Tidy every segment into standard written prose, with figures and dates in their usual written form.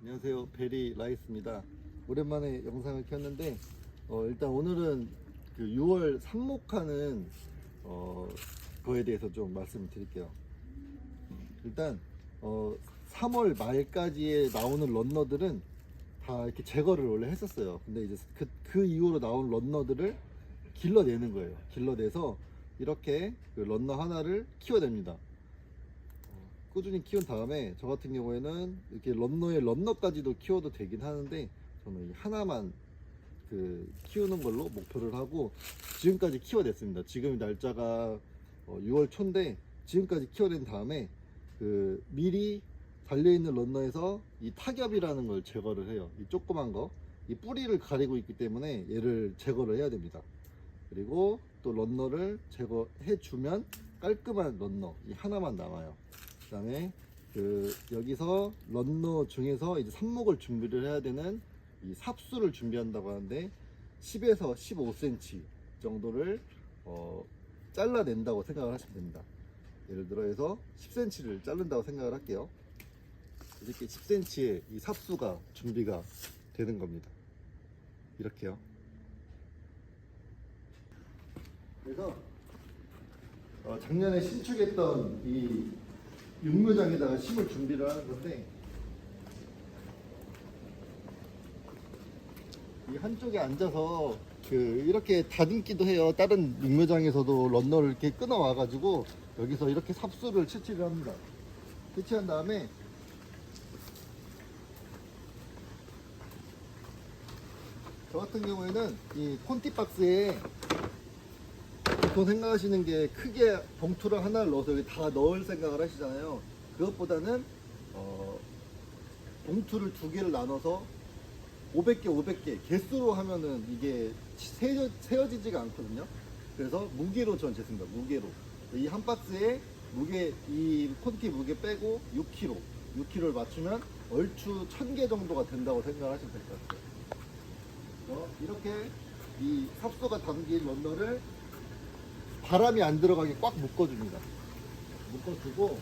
안녕하세요, 베리 라이스입니다. 오랜만에 영상을 켰는데 일단 오늘은 그 6월 삽목하는 거에 대해서 좀 말씀을 드릴게요. 일단 3월 말까지에 나오는 런너들은 다 이렇게 제거를 원래 했었어요. 근데 이제 그 이후로 나온 런너들을 길러내는 거예요. 길러내서 이렇게 그 런너 하나를 키워냅니다. 꾸준히 키운 다음에 저 같은 경우에는 이렇게 런너까지도 키워도 되긴 하는데 저는 하나만 그 키우는 걸로 목표를 하고 지금까지 키워냈습니다. 지금 날짜가 6월 초인데 지금까지 키워낸 다음에 그 미리 달려있는 런너에서 이 타겹이라는 걸 제거를 해요. 이 조그만 거, 이 뿌리를 가리고 있기 때문에 얘를 제거를 해야 됩니다. 그리고 또 런너를 제거해 주면 깔끔한 런너 이 하나만 남아요. 그 다음에 여기서 런너 중에서 이제 삽목을 준비를 해야 되는 이 삽수를 준비한다고 하는데 10에서 15cm 정도를 잘라낸다고 생각을 하시면 됩니다. 예를 들어 해서 10cm를 자른다고 생각을 할게요. 이렇게 10cm의 이 삽수가 준비가 되는 겁니다. 이렇게요. 그래서 작년에 신축했던 이 육묘장에다가 심을 준비를 하는 건데 이 한쪽에 앉아서 이렇게 다듬기도 해요. 다른 육묘장에서도 런너를 이렇게 끊어 와 가지고 여기서 이렇게 삽수를 채취를 합니다. 채취한 다음에 저 같은 경우에는 이 콘티박스에 보통 생각하시는 게 크게 봉투를 하나를 넣어서 여기 다 넣을 생각을 하시잖아요. 그것보다는 봉투를 두 개를 나눠서 500개 개수로 하면은 이게 세어지지가 않거든요. 그래서 무게로 전 쟀습니다. 무게로 이 한 박스에 무게, 이 콘티 무게 빼고 6kg를 맞추면 얼추 1000개 정도가 된다고 생각하시면 될 것 같아요. 이렇게 이 삽수가 담긴 런너를 바람이 안 들어가게 꽉 묶어줍니다. 묶어주고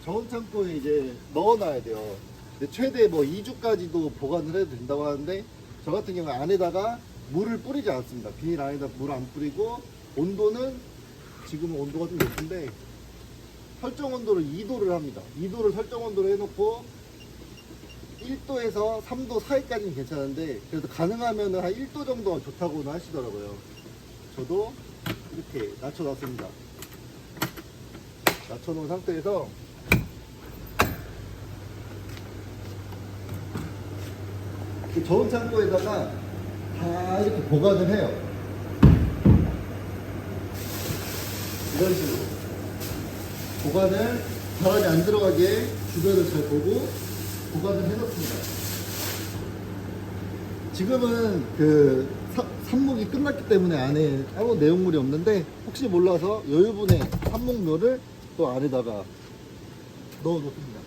저온 창고에 이제 넣어놔야 돼요. 근데 최대 뭐 2주까지도 보관을 해도 된다고 하는데 저 같은 경우에 안에다가 물을 뿌리지 않습니다. 비닐 안에다 물 안 뿌리고 온도는 지금은 온도가 좀 높은데 설정 온도를 2도를 합니다. 2도를 설정 온도로 해놓고 1도에서 3도 사이까지는 괜찮은데 그래도 가능하면 한 1도 정도가 좋다고는 하시더라고요. 저도 이렇게 낮춰놨습니다. 낮춰놓은 상태에서 저온 창고에다가 다 이렇게 보관을 해요. 이런 식으로 보관을 바람이 안 들어가게 주변을 잘 보고 보관을 해놓습니다. 지금은 삽목이 끝났기 때문에 안에 아무 내용물이 없는데 혹시 몰라서 여유분의 삽목묘를 또 안에다가 넣어 놓습니다.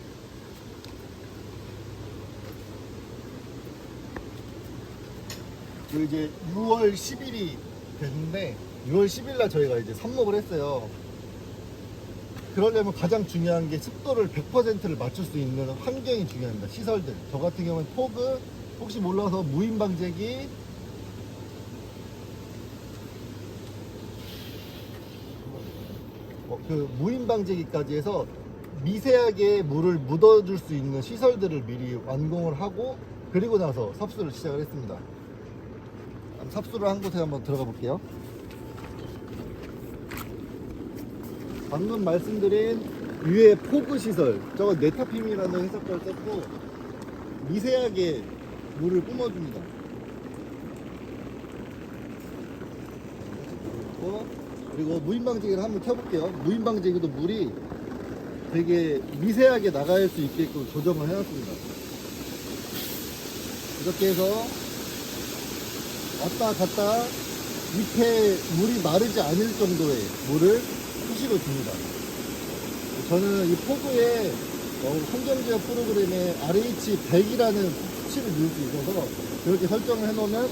그리고 이제 6월 10일이 됐는데 6월 10일 날 저희가 이제 삽목을 했어요. 그러려면 가장 중요한 게 습도를 100%를 맞출 수 있는 환경이 중요합니다. 시설들. 저 같은 경우는 포그, 혹시 몰라서 무인방제기, 무인방제기까지 해서 미세하게 물을 묻어줄 수 있는 시설들을 미리 완공을 하고 그리고 나서 삽수를 시작을 했습니다. 삽수를 한 곳에 한번 들어가 볼게요. 방금 말씀드린 위에 포그 시설, 저건 네타핌이라는 회사 걸 썼고 미세하게 물을 뿜어줍니다. 그리고 무인방제기를 한번 켜볼게요. 무인방제기도 물이 되게 미세하게 나갈 수 있게끔 조정을 해놨습니다. 이렇게 해서 왔다 갔다 밑에 물이 마르지 않을 정도의 물을 수시로 줍니다. 저는 이 포그에 환경제어 프로그램에 RH100이라는 수치를 넣을 수 있어서 그렇게 설정을 해놓으면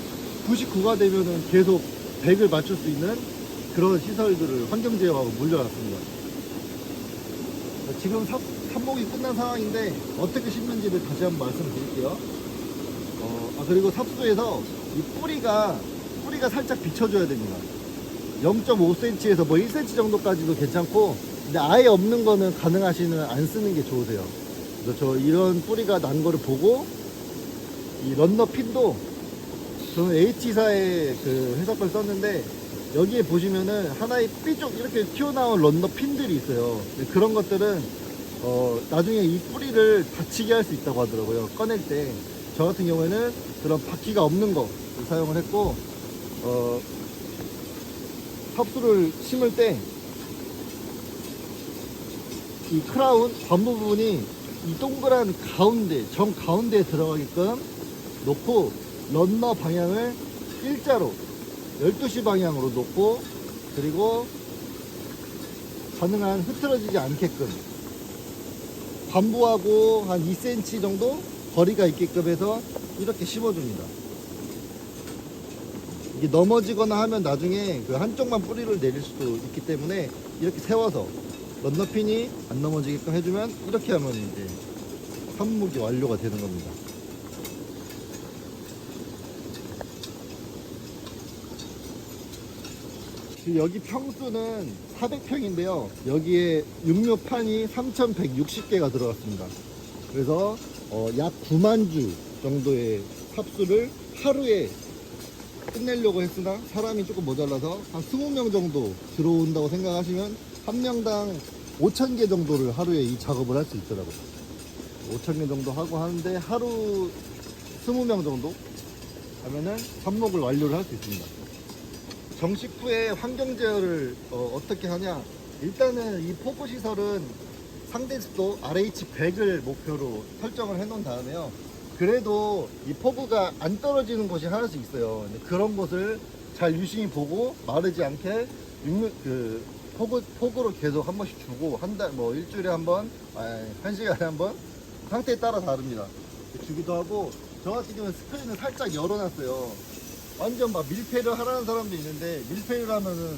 99가 되면은 계속 100을 맞출 수 있는 그런 시설들을 환경제어하고 물려놨습니다. 지금 삽목이 끝난 상황인데 어떻게 심는지를 다시 한번 말씀드릴게요. 그리고 삽수에서 이 뿌리가 살짝 비춰줘야 됩니다. 0.5cm에서 뭐 1cm 정도까지도 괜찮고, 근데 아예 없는 거는 가능하시면 안 쓰는 게 좋으세요. 그래서 저 이런 뿌리가 난 거를 보고, 이 런너 핀도 저는 H사의 그 회사 걸 썼는데, 여기에 보시면은 하나의 삐쭉 이렇게 튀어나온 런너 핀들이 있어요. 그런 것들은 나중에 이 뿌리를 다치게 할 수 있다고 하더라고요. 꺼낼 때. 저 같은 경우에는 그런 바퀴가 없는 거 사용을 했고, 삽수를 심을 때 이 크라운 관부 부분이 이 동그란 가운데, 정 가운데에 들어가게끔 놓고, 런너 방향을 일자로 12시 방향으로 놓고, 그리고 가능한 흐트러지지 않게끔 관부하고 한 2cm 정도 거리가 있게끔 해서 이렇게 심어줍니다. 이게 넘어지거나 하면 나중에 그 한쪽만 뿌리를 내릴 수도 있기 때문에 이렇게 세워서 런너핀이 안 넘어지게끔 해주면, 이렇게 하면 이제 삽목이 완료가 되는 겁니다. 여기 평수는 400평인데요. 여기에 육묘판이 3,160개가 들어갔습니다. 그래서 약 9만 주 정도의 삽수를 하루에 끝내려고 했으나 사람이 조금 모자라서 한 20명 정도 들어온다고 생각하시면 한 명당 5,000개 정도를 하루에 이 작업을 할 수 있더라고요. 5,000개 정도 하고 하는데 하루 20명 정도 하면은 삽목을 완료를 할 수 있습니다. 정식 후에 환경 제어를 어떻게 하냐, 일단은 이 포구 시설은 상대 습도 RH 100을 목표로 설정을 해 놓은 다음에요, 그래도 이 포구가 안 떨어지는 곳이 하나씩 있어요. 근데 그런 곳을 잘 유심히 보고 마르지 않게 포구로 계속 한 번씩 주고, 뭐 일주일에 한 번, 한 시간에 한 번, 상태에 따라 다릅니다. 주기도 하고, 저 같은 경우는 스크린을 살짝 열어놨어요. 완전 막 밀폐를 하라는 사람도 있는데, 밀폐를 하면은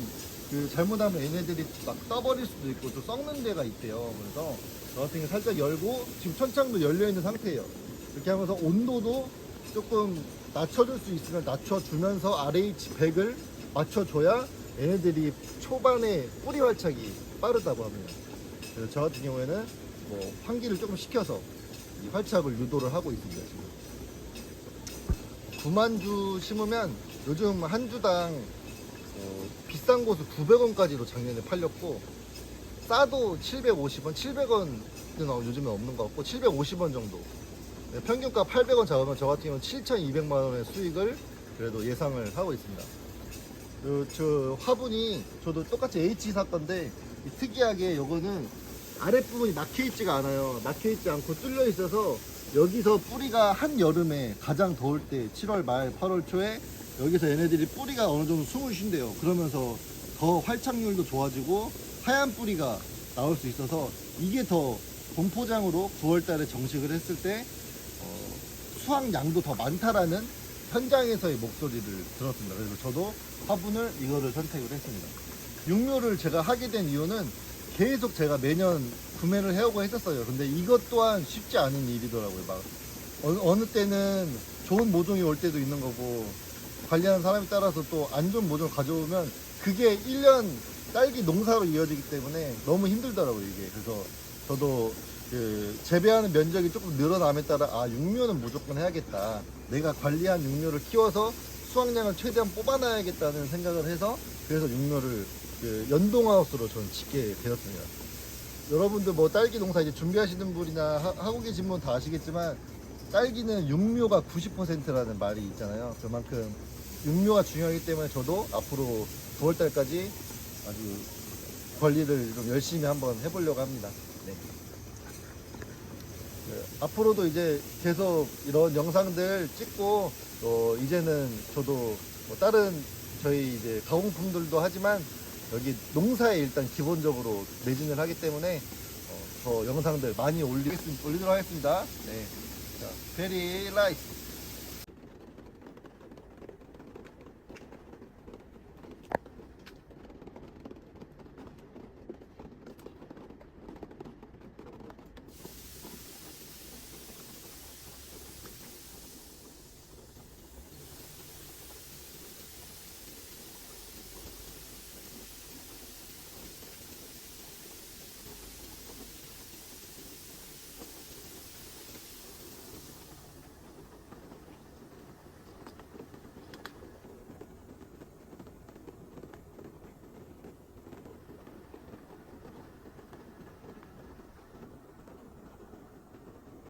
잘못하면 얘네들이 막 떠버릴 수도 있고 또 썩는 데가 있대요. 그래서 저 같은 경우 살짝 열고, 지금 천창도 열려 있는 상태예요. 이렇게 하면서 온도도 조금 낮춰줄 수 있으면 낮춰주면서 RH 100을 맞춰줘야 얘네들이 초반에 뿌리 활착이 빠르다고 합니다. 그래서 저 같은 경우에는 뭐 환기를 조금 시켜서 이 활착을 유도를 하고 있습니다. 지금 9만 주 심으면 요즘 한 주당 비싼 곳은 900원까지도 작년에 팔렸고, 싸도 750원, 700원은 요즘에 없는 것 같고 750원 정도, 평균가 800원 잡으면 저 같은 경우는 7,200만 원의 수익을 그래도 예상을 하고 있습니다. 저 화분이 저도 똑같이 H 사건데, 특이하게 요거는 아랫부분이 막혀있지가 않아요. 막혀있지 않고 뚫려 있어서 여기서 뿌리가 한여름에 가장 더울 때 7월 말 8월 초에 여기서 얘네들이 뿌리가 어느 정도 숨을 쉰대요. 그러면서 더 활착률도 좋아지고 하얀 뿌리가 나올 수 있어서, 이게 더 본포장으로 9월 달에 정식을 했을 때 수확량도 더 많다라는 현장에서의 목소리를 들었습니다. 그래서 저도 화분을 이거를 선택을 했습니다. 육묘를 제가 하게 된 이유는 계속 제가 매년 구매를 해오고 했었어요. 근데 이것 또한 쉽지 않은 일이더라고요. 막 어느 때는 좋은 모종이 올 때도 있는 거고, 관리하는 사람에 따라서 또 안 좋은 모종을 가져오면 그게 1년 딸기 농사로 이어지기 때문에 너무 힘들더라고요, 이게. 그래서 저도 재배하는 면적이 조금 늘어남에 따라 육묘는 무조건 해야겠다, 내가 관리한 육묘를 키워서 수확량을 최대한 뽑아놔야겠다는 생각을 해서, 그래서 육묘를 연동하우스로 저는 짓게 되었습니다. 여러분들 뭐 딸기 농사 이제 준비하시는 분이나 하고 계신 분 다 아시겠지만, 딸기는 육묘가 90%라는 말이 있잖아요. 그만큼 육묘가 중요하기 때문에 저도 앞으로 9월달까지 아주 관리를 좀 열심히 한번 해보려고 합니다. 네. 앞으로도 이제 계속 이런 영상들 찍고, 이제는 저도 뭐 다른 저희 이제 가공품들도 하지만 여기 농사에 일단 기본적으로 매진을 하기 때문에 더 영상들 많이 올리도록 하겠습니다. 네. 자, 베리 라이스.